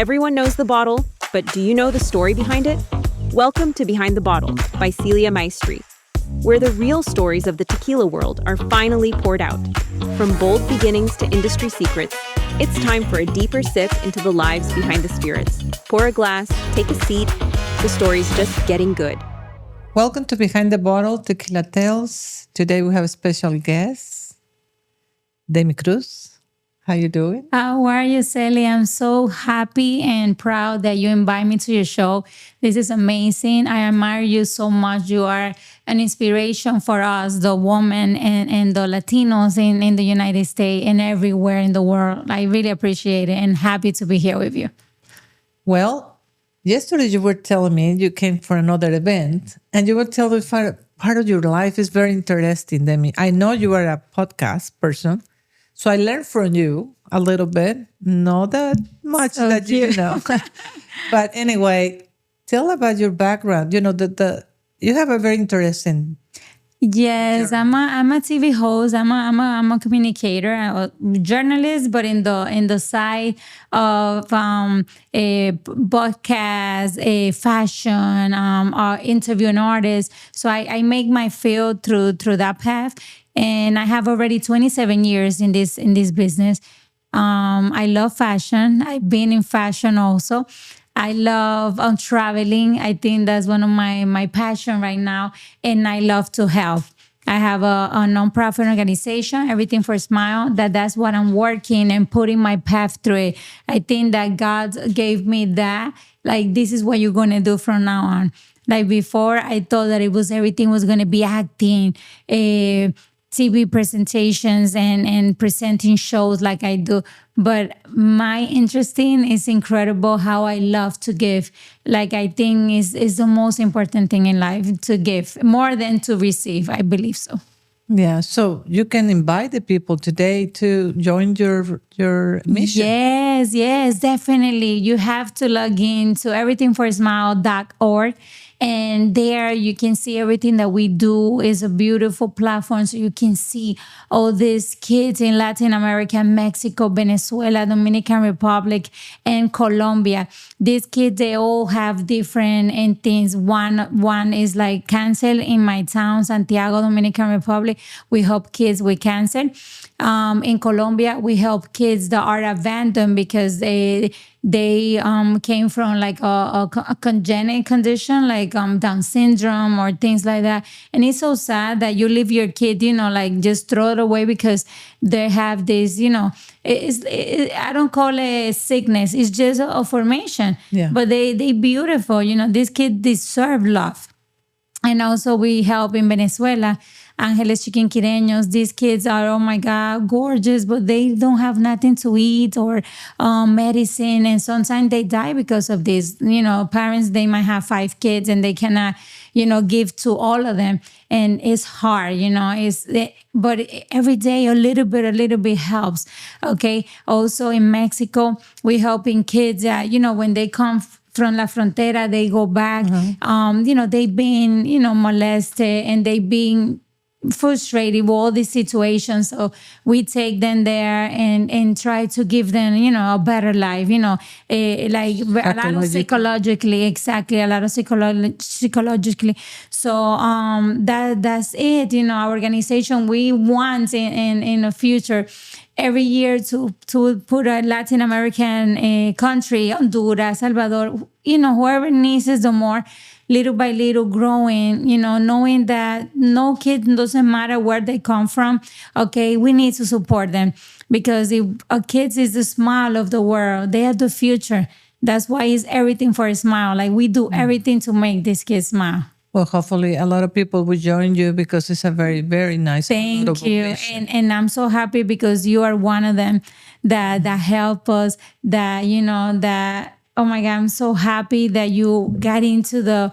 Everyone knows the bottle, but do you know the story behind it? Welcome to Behind the Bottle by Celia Maestri, where the real stories of the tequila world are finally poured out. From bold beginnings to industry secrets, it's time for a deeper sip into the lives behind the spirits. Pour a glass, take a seat. The story's just getting good. Welcome to Behind the Bottle, Tequila Tales. Today we have a special guest, Demi Cruz. How you doing? How are you, Celia? I'm so happy and proud that you invite me to your show. This is amazing. I admire you so much. You are an inspiration for us, the women and the Latinos in the United States and everywhere in the world. I really appreciate it and happy to be here with you. Well, yesterday you were telling me you came for another event and you were telling me part of your life is very interesting, Demi. I know you are a podcast person. So I learned from you a little bit, not that much So that cute. you know. But anyway, tell about your background. You know, you have a very interesting. Yes, I'm a TV host. I'm a communicator, a journalist, but in the side of a podcast, a fashion, interviewing artists. So I make my field through that path, and I have already 27 years in this business. I love fashion. I've been in fashion also. I love traveling. I think that's one of my passion right now. And I love to help. I have a nonprofit organization, Everything for Smile, that's what I'm working and putting my path through it. I think that God gave me that. Like, this is what you're going to do from now on. Like before, I thought that everything was going to be acting, TV presentations and presenting shows like I do. But my interesting is incredible how I love to give. Like, I think is the most important thing in life, to give more than to receive. I believe so. Yeah, so you can invite the people today to join your mission. Yes, definitely. You have to log in to everythingforsmile.org. And there you can see everything that we do. Is a beautiful platform. So you can see all these kids in Latin America, Mexico, Venezuela, Dominican Republic, and Colombia. These kids, they all have different things. One is like cancer in my town, Santiago, Dominican Republic. We help kids with cancer. In Colombia, we help kids that are abandoned because they came from like a congenital condition, like Down syndrome or things like that. And it's so sad that you leave your kid, like just throw it away because they have this, I don't call it sickness. It's just a formation. Yeah. But they beautiful. These kids deserve love. And also we help in Venezuela, Ángeles Chiquinquireños. These kids are, oh my God, gorgeous, but they don't have nothing to eat or medicine. And sometimes they die because of this. Parents, they might have 5 kids and they cannot, give to all of them. And it's hard, but every day a little bit helps. Okay. Also in Mexico, we helping kids that, when they come from La Frontera, they go back. They've been, molested and they've been frustrated with all these situations. So we take them there and try to give them, a better life, a lot of psychologically, exactly, a lot of psychologically. So that's it. Our organization, we want in the future every year to put a Latin American country, Honduras, Salvador, whoever needs it the more, little by little growing, knowing that no kid, doesn't matter where they come from. Okay, we need to support them because if our kids is the smile of the world, they are the future. That's why it's everything for a smile. Like, we do everything to make these kids smile. Well, hopefully a lot of people will join you because it's a very, very nice. Thank you. And I'm so happy because you are one of them that help us, that, oh my God, I'm so happy that you got into the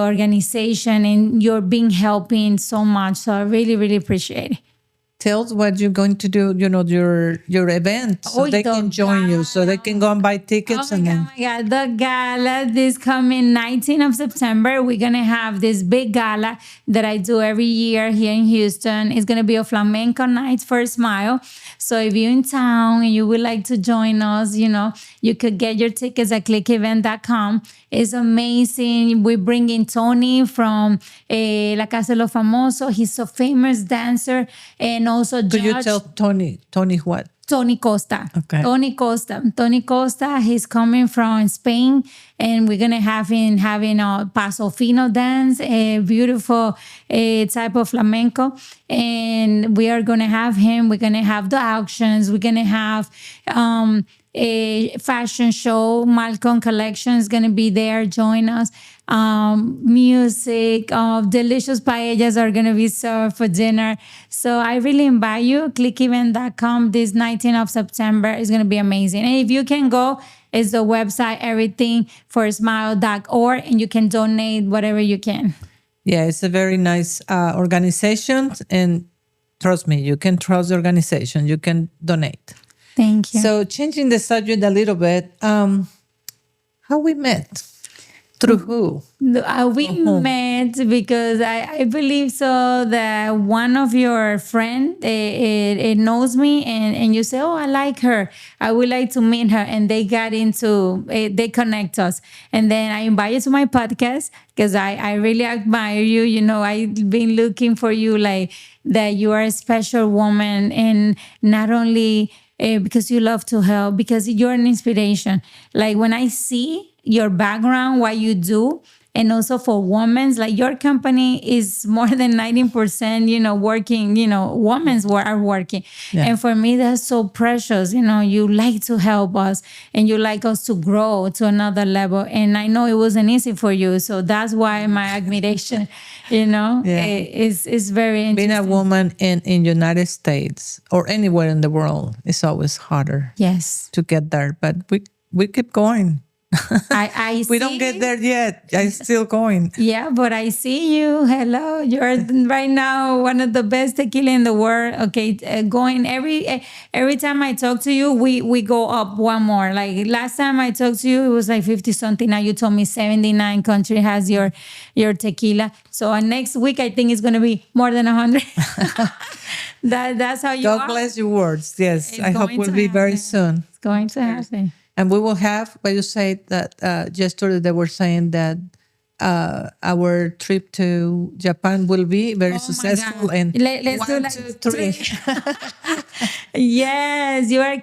organization and you're being helping so much. So I really, really appreciate it. tell us what you're going to do, your event, so Oh, they the can join you, so they can go and buy Oh tickets my and God, then. oh my God. The gala this coming 19th of September, we're going to have this big gala that I do every year here in Houston. It's going to be a flamenco night for Smile. So if you're in town and you would like to join us, you could get your tickets at clickevent.com. It's amazing. We bring in Tony from La Casa de los Famosos. He's a famous dancer and also Could you judge. tell Tony what? Tony Costa. Okay. Tony Costa, he's coming from Spain, and we're gonna have him having a paso fino dance, a beautiful type of flamenco, and we are gonna have him. We're gonna have the auctions. We're gonna have a fashion show. Malcolm Collection is gonna be there. Join us. Music, delicious paellas are going to be served for dinner. So I really invite you. Clickevent.com this 19th of September is going to be amazing. And if you can go, it's the website, everythingforsmile.org, and you can donate whatever you can. Yeah, it's a very nice organization, and trust me, you can trust the organization. You can donate. Thank you. So changing the subject a little bit, how we met? Through who? We met because I believe so that one of your friend it knows me, and you say, oh, I like her, I would like to meet her, and they got into they connect us, and then I invite you to my podcast because I really admire you. I've been looking for you, like that you are a special woman, and not only because you love to help, because you're an inspiration. Like when I see your background, what you do, and also for women, like your company is more than 90%, working, women are working. Yeah. And for me, that's so precious. You like to help us and you like us to grow to another level. And I know it wasn't easy for you. So that's why my admiration, is very interesting. Being a woman in United States or anywhere in the world is always harder Yes. to get there, but we keep going. I We don't get there yet. I'm still going. Yeah, but I see you. Hello, you're right now one of the best tequila in the world. Okay, going every time I talk to you, we go up one more. Like last time I talked to you, it was like 50 something. Now you told me 79 country has your tequila. So next week I think it's gonna be more than 100. That's how you God are. bless your words. Yes, It's I hope going will to be very happen. soon. It's going to happen. And we will have, what you said that yesterday they were saying that our trip to Japan will be very successful. God. And Let's do 1, like 2, 3. Yes, you're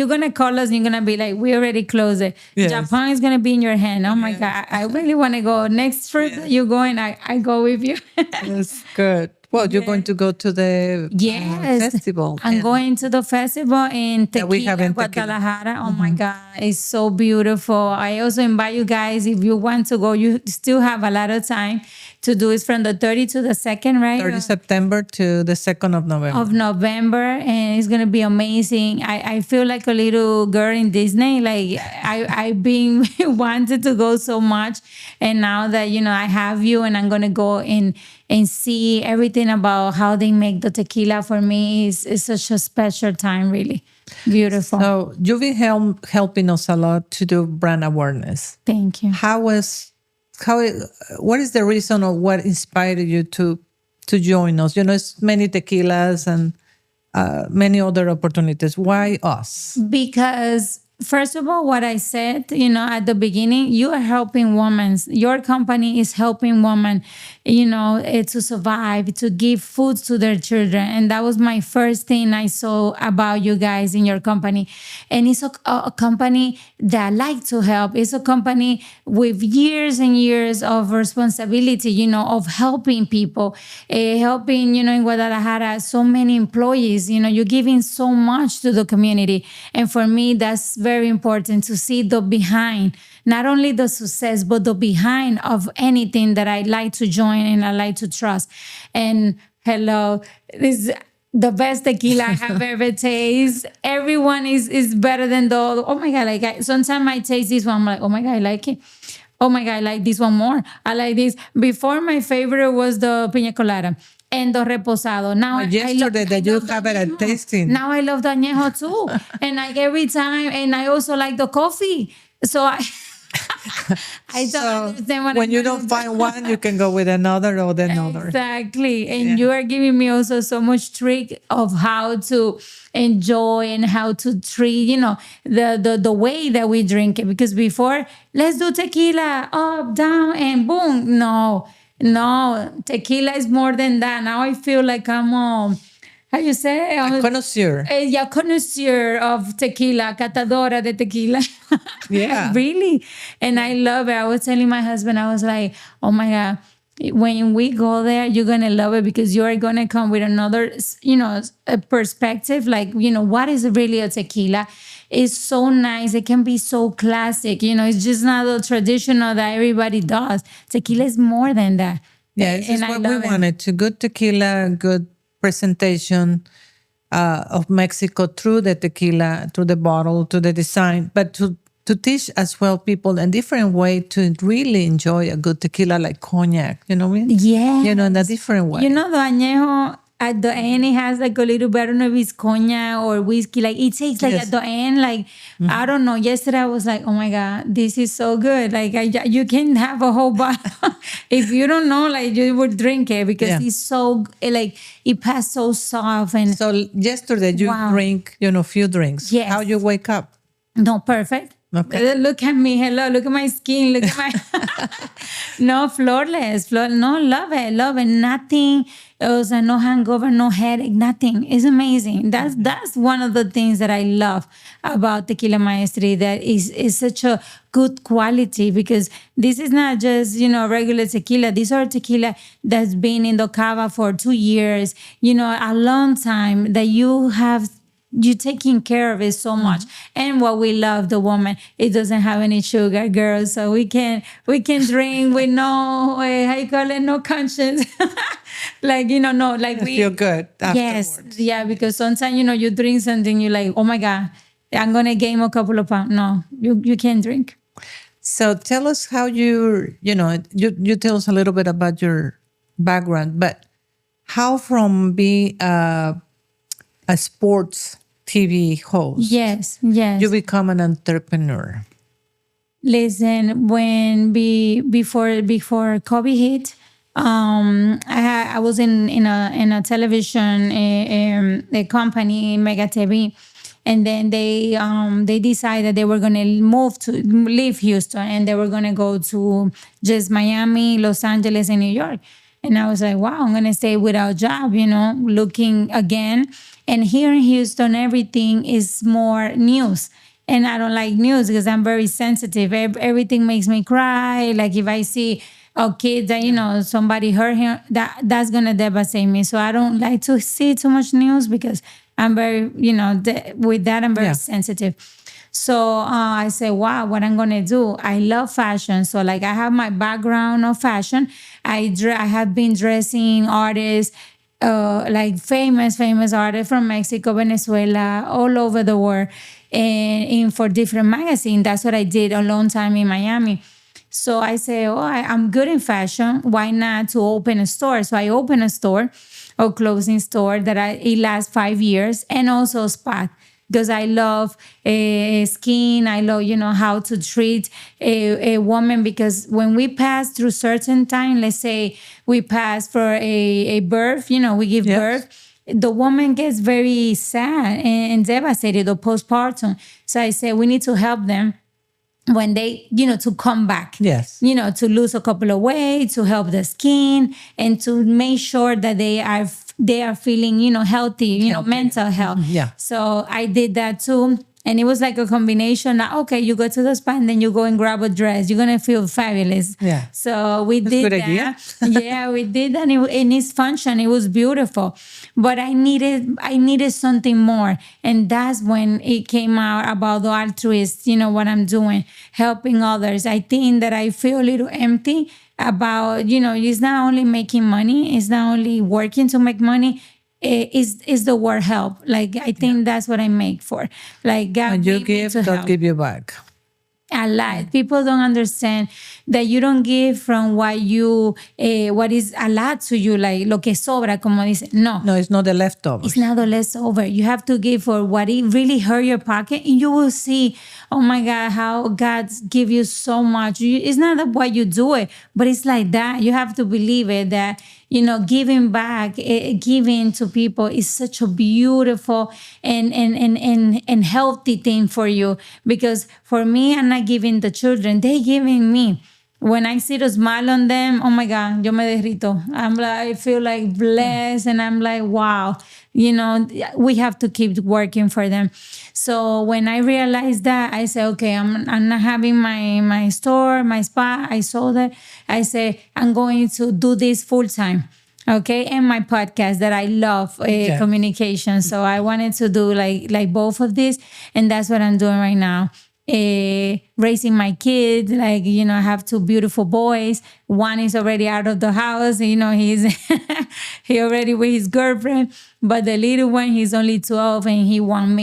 gonna call us and you're gonna be like, we already closed it. Yes. Japan is gonna be in your hand. Oh my God, I really want to go. Next trip you're going, I go with you. That's good. Well, you're going to go to the Yes, festival. I'm and going to the festival in That we have Tequila, in Tequila. Guadalajara. Oh my God, it's so beautiful. I also invite you guys, if you want to go, you still have a lot of time to do it from the 30th to the 2nd, right? 30 September to the 2nd of November. Of November, and it's gonna be amazing. I feel like a little girl in Disney. Like I've been wanted to go so much, and now that I have you, and I'm gonna go and see everything about how they make the tequila. For me, is such a special time. Really beautiful. So you've been helping us a lot to do brand awareness. Thank you. What is the reason or what inspired you to join us? It's many tequilas and many other opportunities. Why us? Because first of all, what I said, at the beginning, you are helping women. Your company is helping women, to survive, to give food to their children. And that was my first thing I saw about you guys in your company. And it's a company that like to help. It's a company with years and years of responsibility, of helping people, helping, in Guadalajara, so many employees, you're giving so much to the community. And for me, that's very important to see the behind, not only the success, but the behind of anything that I like to join and I like to trust. And hello, this is the best tequila I have ever tasted. Everyone is better than the other. Oh my God, sometimes I taste this one, I'm like, oh my God, I like it. Oh my God, I like this one more. I like this. Before, my favorite was the piña colada. and the reposado. Now Yesterday that you have it at tasting. Now I love the añejo too. And like every time, and I also like the coffee. So I I don't understand what when you don't find one, you can go with another or another. Exactly. And you are giving me also so much trick of how to enjoy and how to treat, the way that we drink it. Because before, let's do tequila, up, down, and boom. No, tequila is more than that. Now I feel like I'm how you say? A connoisseur. Yeah, connoisseur of tequila, catadora de tequila. Yeah. Really. And I love it. I was telling my husband, I was like, oh my God, when we go there, you're going to love it because you're going to come with another, a perspective. Like, what is really a tequila? It's so nice. It can be so classic. It's just not the traditional that everybody does. Tequila is more than that. Yeah, this is what we wanted. To good tequila, good presentation of Mexico through the tequila, through the bottle, to the design, but to teach as well people a different way to really enjoy a good tequila like cognac, you know what I mean? Yeah. In a different way. The añejo at the end it has like a little bit, I don't know if it's cognac or whiskey. Like it takes like at the end, like, I don't know. Yesterday I was like, oh my God, this is so good. Like you can have a whole bottle. If you don't know, like you would drink it because it's so, like it passed so soft. And so yesterday you drink, few drinks. Yes. How you wake up? No, perfect. Okay. Look at me. Hello. Look at my skin. Look at my... No, flawless. No, love it. Nothing. It was no hangover, no headache, nothing. It's amazing. That's one of the things that I love about Tequila Maestri, that is such a good quality, because this is not just, regular tequila. These are tequila that's been in the cava for 2 years, a long time, that you're taking care of it so much. And what we love, the woman, it doesn't have any sugar, girls. So we can drink with no, how you call it, no conscience. Like, no, like we feel good afterwards. Yes. Yeah, because sometimes, you drink something, you're like, oh my God, I'm going to gain a couple of pounds. No, you can't drink. So tell us how you tell us a little bit about your background, but how from being a sports TV host, yes, you become an entrepreneur? Listen, before COVID hit, I was in a television a company, Mega TV, and then they decided they were gonna leave Houston, and they were gonna go to just Miami, Los Angeles, and New York. And I was like, wow, I'm gonna stay without a job, looking again. And here in Houston, everything is more news. And I don't like news because I'm very sensitive. Everything makes me cry. Like if I see a kid that, somebody hurt him, that's going to devastate me. So I don't like to see too much news because I'm very, with that, I'm very sensitive. So I said, wow, what I'm going to do? I love fashion. So like I have my background of fashion. I have been dressing artists, like famous artists from Mexico, Venezuela, all over the world, and for different magazines. That's what I did a long time in Miami. So I say, I'm good in fashion. Why not to open a store? So I opened a store, a clothing store it lasts 5 years, and also a spa. Because I love skin, I love, how to treat a woman. Because when we pass through certain time, let's say we pass for a birth, we give birth, the woman gets very sad and devastated, or postpartum. So I say we need to help them when they, to come back. Yes. To lose a couple of weight, to help the skin, and to make sure that they are feeling, healthy, mental health. Yeah. So I did that too. And it was like a combination that, okay, you go to the spa and then you go and grab a dress. You're going to feel fabulous. Yeah. So we did that. Idea. Yeah, we did that. And its function, it was beautiful. But I needed something more. And that's when it came out about the altruist, what I'm doing, helping others. I think that I feel a little empty about, it's not only making money, it's not only working to make money, is the word help. Like, I think that's what I make for. Like, God, when you give, God give you back. A lot. People don't understand that you don't give from what is a lot to you, like lo que sobra, como dice. No, No, it's not the leftovers. it's not the leftover. You have to give for what it really hurt your pocket, and you will see, oh my God, how God give you so much. It's not that why you do it, but it's like that. You have to believe it that, giving back, giving to people is such a beautiful and healthy thing for you. Because for me, I'm not giving the children, they giving me. When I see the smile on them, oh my God, yo me derrito. I feel like blessed, and I'm like, wow, we have to keep working for them. So when I realized that, I said, okay, I'm not having my store, my spa. I sold it. I say, I'm going to do this full time. Okay, and my podcast that I love, communication. So I wanted to do like both of these, and that's what I'm doing right now. Raising my kids, I have two beautiful boys. One is already out of the house, he's he already with his girlfriend, but the little one, he's only 12, and he wants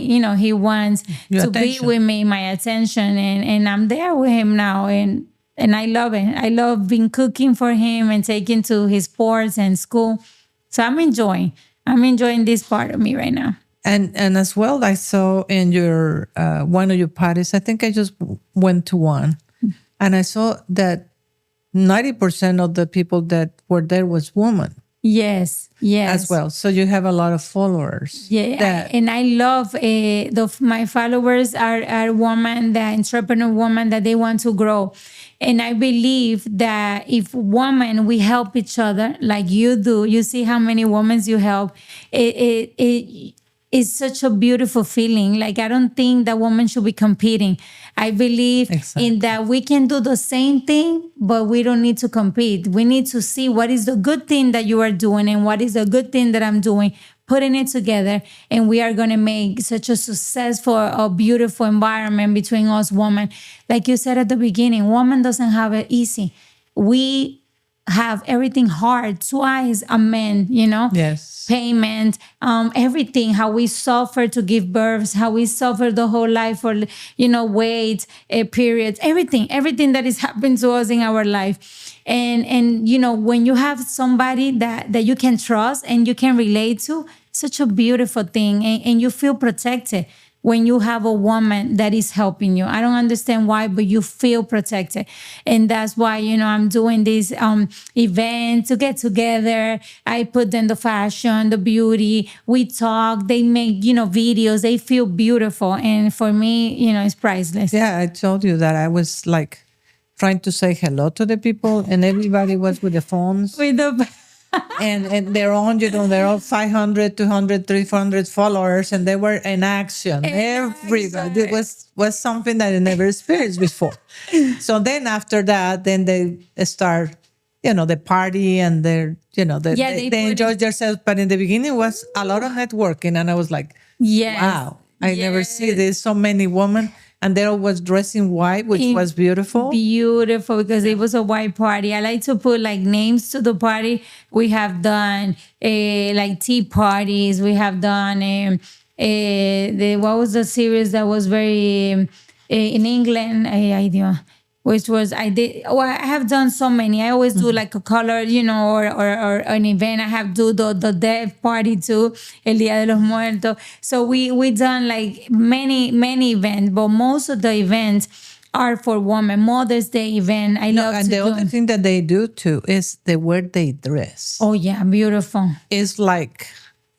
Your to attention. be with me, my attention, and I'm there with him now, and I love it. I love being cooking for him and taking to his sports and school. So I'm enjoying this part of me right now. And as well, I saw in your one of your parties, I think I just went to one, and I saw that 90% of the people that were there was women Yes. as well. So you have a lot of followers. Yeah, and I love my followers are women, the entrepreneur women that they want to grow. And I believe that if women, we help each other like you do, you see how many women you help, it is such a beautiful feeling. Like, I don't think that women should be competing. I believe in that we can do the same thing, but we don't need to compete. We need to see what is the good thing that you are doing and what is the good thing that I'm doing, putting it together, and we are going to make such a successful, a beautiful environment between us women. Like you said at the beginning, woman doesn't have it easy. We have everything hard, twice a man, Yes. payment, everything, how we suffer to give birth, how we suffer the whole life for, weight, periods, everything that is happening to us in our life. And when you have somebody that you can trust and you can relate to, such a beautiful thing, and you feel protected when you have a woman that is helping you. I don't understand why, but you feel protected. And that's why, I'm doing this event to get together. I put in the fashion, the beauty. We talk, they make, videos. They feel beautiful. And for me, it's priceless. Yeah, I told you that I was like trying to say hello to the people, and everybody was with the phones. With the and they're on, they're all 500, 200, 300 followers, and they were in action. Everybody. It was something that I never experienced before. So then after that, then they start, the party, and they enjoy themselves. But in the beginning, it was a lot of networking, and I was like, yes. wow, I never see this, so many women. And they was dressed in white, which was beautiful. Beautiful, because it was a white party. I like to put names to the party. We have done tea parties. We have done what was the series that was very in England? Which was I have done so many. I always do like a color, or an event. I have do the death party too, El Día de los Muertos. So we done many events, but most of the events are for women. Mother's Day event. I love and to the do. other thing that they do too is the way they dress. Oh yeah, beautiful. It's like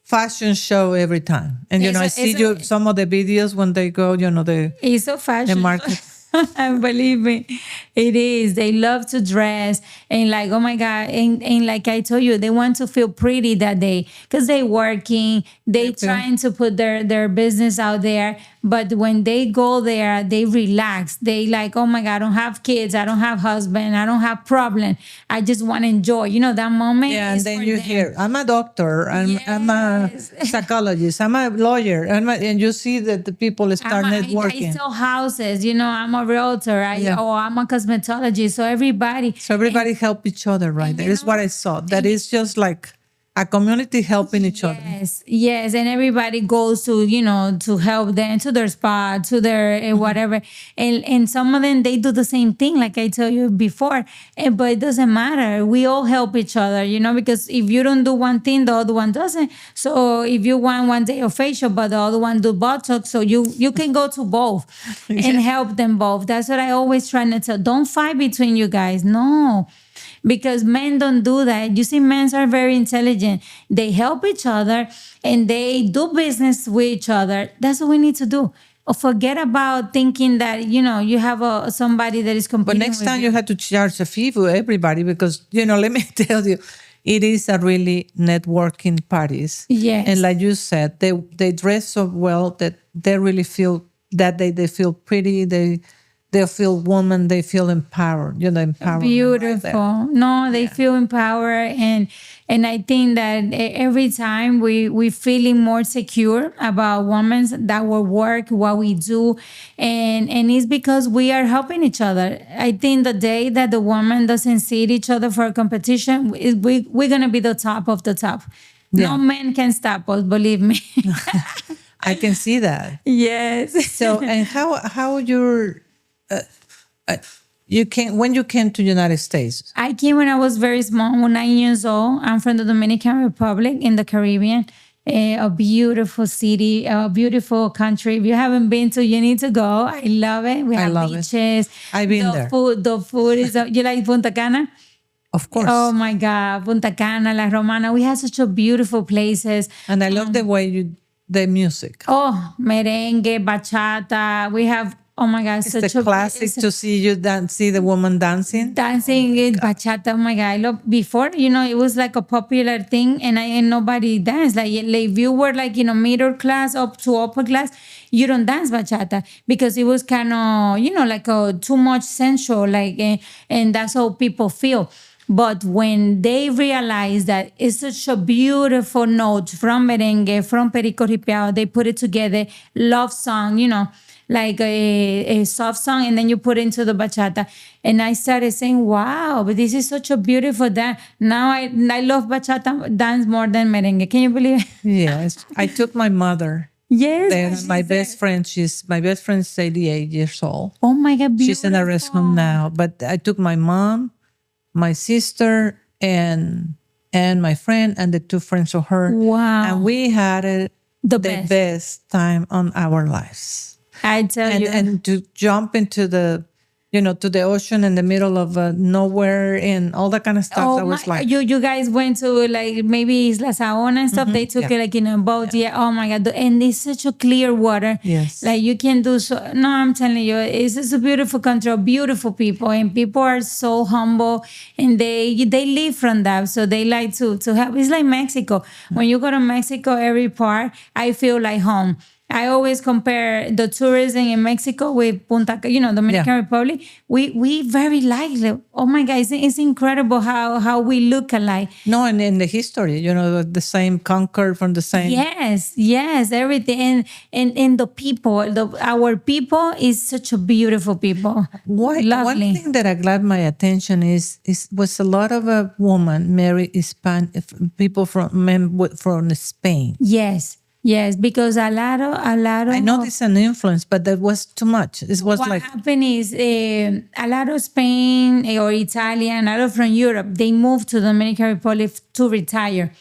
fashion show every time. And I see some of the videos when they go, It's so fashion. the market. And believe me, it is. They love to dress, and oh my God, and like I told you, they want to feel pretty that day because they working, they trying to put their business out there. But when they go there, they relax. They oh my God, I don't have kids, I don't have husband, I don't have problem. I just want to enjoy, that moment. Yeah, and then you hear, I'm a doctor, I'm a psychologist, I'm a lawyer, and you see that the people start networking. I sell houses, I'm a realtor, I'm a cosmetologist. So everybody help each other, right? That is what I saw. That is just like a community helping each other. Yes, and everybody goes to to help them to their spot, to their whatever, and some of them they do the same thing, like I told you before, but it doesn't matter. We all help each other, because if you don't do one thing, the other one doesn't. So if you want one day of facial, but the other one do Botox, so you can go to both and help them both. That's what I always try to tell. Don't fight between you guys, no. Because men don't do that. You see, men are very intelligent. They help each other and they do business with each other. That's what we need to do. Or forget about thinking that, you have somebody that is competing. But next time you have to charge a fee for everybody because, let me tell you, it is a really networking parties. Yes. And like you said, they dress so well that they really feel that they feel pretty. They feel woman. They feel empowered. Empowered. Beautiful. Right, no, they feel empowered, and I think that every time we feeling more secure about women, that our work, what we do, and it's because we are helping each other. I think the day that the woman doesn't see each other for a competition, we're gonna be the top of the top. Yeah. No man can stop us. Believe me. I can see that. Yes. So, and how you're. When you came to United States? I came when I was very small, 9 years old. I'm from the Dominican Republic in the Caribbean. A beautiful city, a beautiful country. If you haven't been to, you need to go. I love it. We have beaches. I've been there. The food is, you like Punta Cana? Of course. Oh my God, Punta Cana, La Romana. We have such a beautiful places. And I love the way the music. Oh, merengue, bachata. We have, oh my God, it's such a classic to see the woman dancing. Dancing in bachata, oh my God. I love, before, it was like a popular thing and nobody danced. Like if you were like, middle class up to upper class, you don't dance bachata because it was kind of, like too much sensual, like, and that's how people feel. But when they realize that it's such a beautiful note from merengue, from perico ripiao, they put it together, love song, like a soft song, and then you put it into the bachata. And I started saying, wow, but this is such a beautiful dance. Now I love bachata dance more than merengue. Can you believe it? Yes. I took my mother. Yes. Then my best friend is 88 years old. Oh my God, beautiful. She's in a rest home now. But I took my mom, my sister, and my friend, and the two friends of her. Wow. And we had the best time on our lives. I tell you. And to jump into the, to the ocean in the middle of nowhere and all that kind of stuff. That was like. You guys went to like maybe Isla Saona and stuff. They took it like in a boat. Yeah. Oh my God. And it's such a clear water. Yes. Like you can do so. No, I'm telling you, it's just a beautiful country, beautiful people. And people are so humble and they live from that. So they like to help. It's like Mexico. When you go to Mexico, every part, I feel like home. I always compare the tourism in Mexico with Dominican Republic. We very like, oh my God, it's incredible how we look alike. No, and in the history, the same conquered from the same. Yes, everything. And the people, our people is such a beautiful people. Lovely. One thing that grabbed my attention was a lot of women married people from Spain. Yes, because a lot of. I know this is an influence, but that was too much. It was what happened is a lot of Spain or Italian, a lot from Europe, they moved to the Dominican Republic to retire.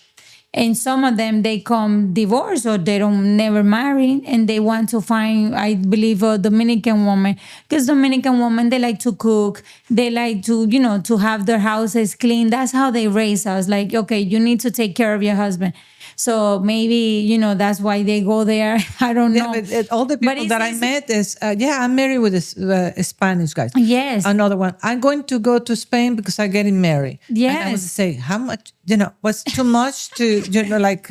And some of them, they come divorced or they don't never marry and they want to find, I believe, a Dominican woman. Because Dominican women, they like to cook. They like to, to have their houses clean. That's how they raise us. Like, okay, you need to take care of your husband. So maybe, that's why they go there. I don't know. But all the people that I met I'm married with a Spanish guy. Yes. Another one. I'm going to go to Spain because I'm getting married. Yes. And I would say, how much, what's too much to, like,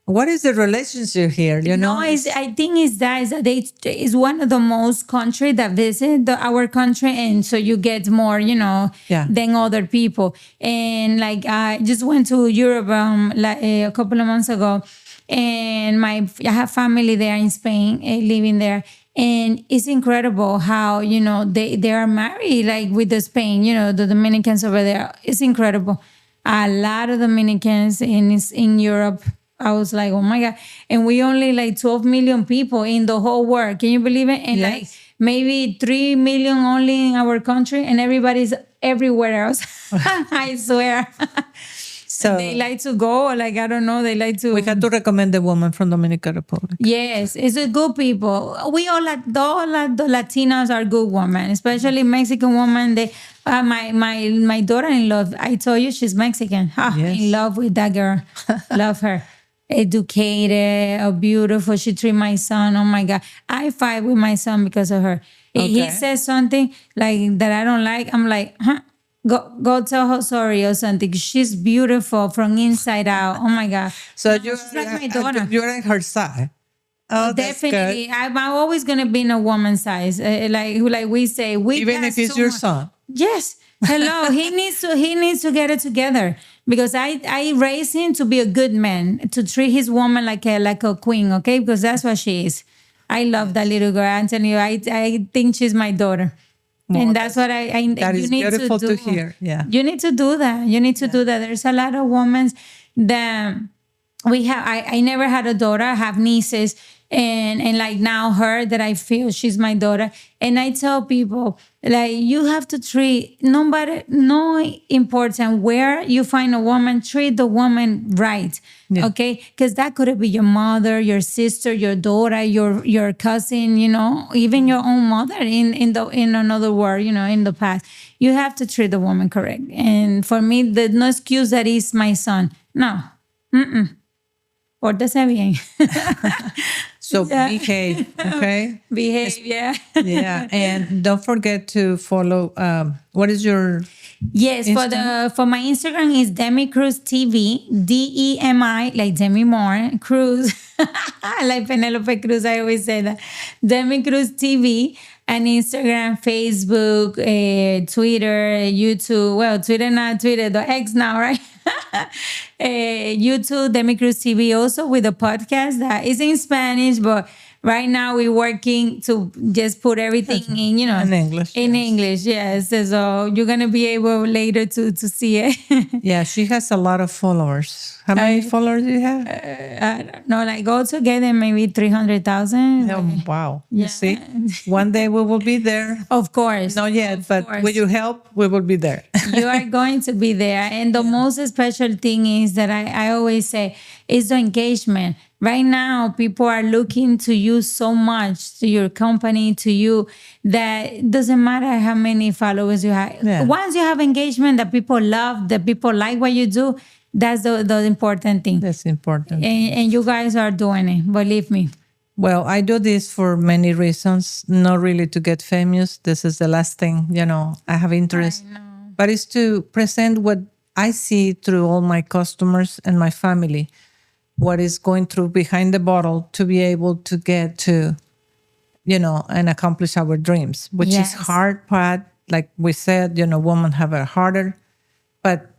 what is the relationship here? No, I think it's one of the most country that visit our country, and so you get more, than other people. And like I just went to Europe a couple of months ago, and I have family there in Spain, living there. And it's incredible how, they are married like with the Spain, the Dominicans over there. It's incredible. a lot of Dominicans in Europe. I was like, oh my God. And we only like 12 million people in the whole world. Can you believe it? And like Yes. maybe 3 million only in our country, and everybody's everywhere else. I swear. So They like to go, like, I don't know, they like to. we had to recommend the woman from Dominican Republic. Yes, it's a good people. We all the Latinas are good women, especially Mexican women. They, my daughter-in-law, I told you she's Mexican. Yes. In love with that girl, love her. Educated, beautiful. She treat my son. Oh my God, I fight with my son because of her. If he Okay. says something like that I don't like, I'm like, huh? Go tell her sorry or something. She's beautiful from inside out. Oh my God. So No, she's like my daughter. you're on her side. Oh, that's good. Definitely, I'm always gonna be in a woman's size. Like we say, we Even pass if it's too your much. son. Yes. Hello. He needs to get it together because I raised him to be a good man, to treat his woman like a queen. Okay, because that's what she is. I love that little girl. I'm telling you, I think she's my daughter. Well, And that's what I that you is need beautiful to do. to hear. Yeah. You need to do that. You need to do that. There's a lot of women that we have. I never had a daughter. I have nieces, and like now her that I feel she's my daughter. And I tell people like you have to treat nobody, no important where you find a woman, treat the woman right. Yeah. Okay, because that could be your mother, your sister, your daughter, your cousin, even your own mother in another world, in the past. You have to treat the woman correct. And for me, there's no excuse that is my son. No. Pórtese bien. So Yeah. behave, okay? Behave, yeah. Yeah, and don't forget to follow. What is your? Yes, for my Instagram is Demi Cruz TV, DEMI, like Demi Moore, Cruz, like Penelope Cruz. I always say that. Demi Cruz TV, and Instagram, Facebook, Twitter, YouTube. Well, Twitter not Twitter, the X now, right? YouTube, Demi Cruz TV, also with a podcast that is in Spanish, but right now we're working to just put everything in, In English, In yes. English, yes. So you're gonna be able later to see it. Yeah, she has a lot of followers. How many followers do you have? I don't know, like altogether maybe 300,000. Oh, wow. Yeah. You see, one day we will be there. Of course. Not yet, but course. with your help, we will be there. You are going to be there. And the most special thing is that I always say is the engagement. Right now, people are looking to you so much, to your company, to you, that it doesn't matter how many followers you have. Yeah. Once you have engagement that people love, that people like what you do, that's the important thing. That's important. And you guys are doing it, believe me. Well, I do this for many reasons, not really to get famous. This is the last thing, I have interest. But it's to present what I see through all my customers and my family, what is going through behind the bottle to be able to get to, and accomplish our dreams, which Yes. is hard part. Like we said, women have it harder. But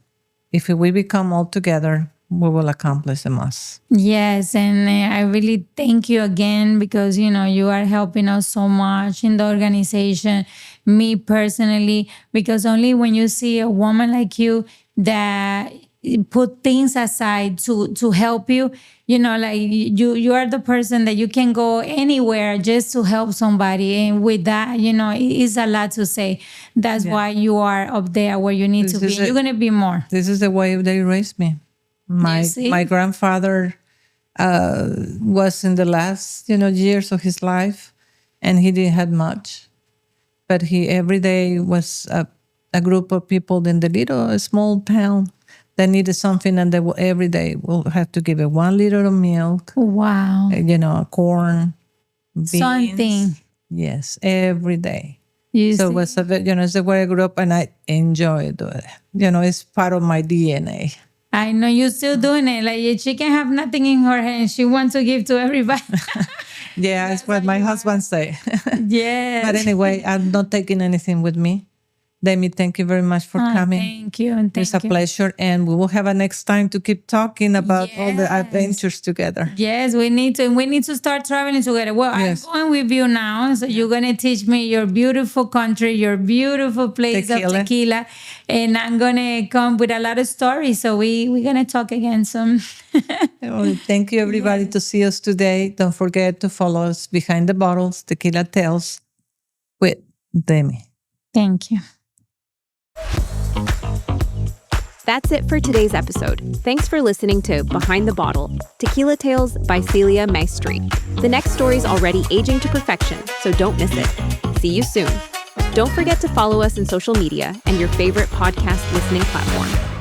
if we become all together, we will accomplish the most. Yes, and I really thank you again because you are helping us so much in the organization, me personally, because only when you see a woman like you that put things aside to help you, like you are the person that you can go anywhere just to help somebody, and with that, it is a lot to say. That's why you are up there where you need to be. You're gonna be more. This is the way they raised me. My see? my grandfather was in the last years of his life, and he didn't have much, but he every day was a group of people in the little small town that needed something, and they will, every day will have to give it 1 liter of milk, Wow. corn, beans. Something. Yes, every day. You So see? it was it's the way I grew up, and I enjoy doing it. It's part of my DNA. I know you're still doing it. Like she can have nothing in her hand. She wants to give to everybody. Yeah, it's what my husband say. Yes. But anyway, I'm not taking anything with me. Demi, thank you very much for coming. Thank you. And It's a pleasure. And we will have a next time to keep talking about all the adventures together. Yes, we need to start traveling together. Well, Yes. I'm going with you now. So you're going to teach me your beautiful country, your beautiful place of tequila. And I'm going to come with a lot of stories. So we're going to talk again soon. Well, thank you, everybody, to see us today. Don't forget to follow us Behind the Bottles, Tequila Tales with Demi. Thank you. That's it for today's episode. Thanks for listening to Behind the Bottle, Tequila Tales by Celia Maestri. The next story's already aging to perfection, so don't miss it. See you soon. Don't forget to follow us on social media and your favorite podcast listening platform.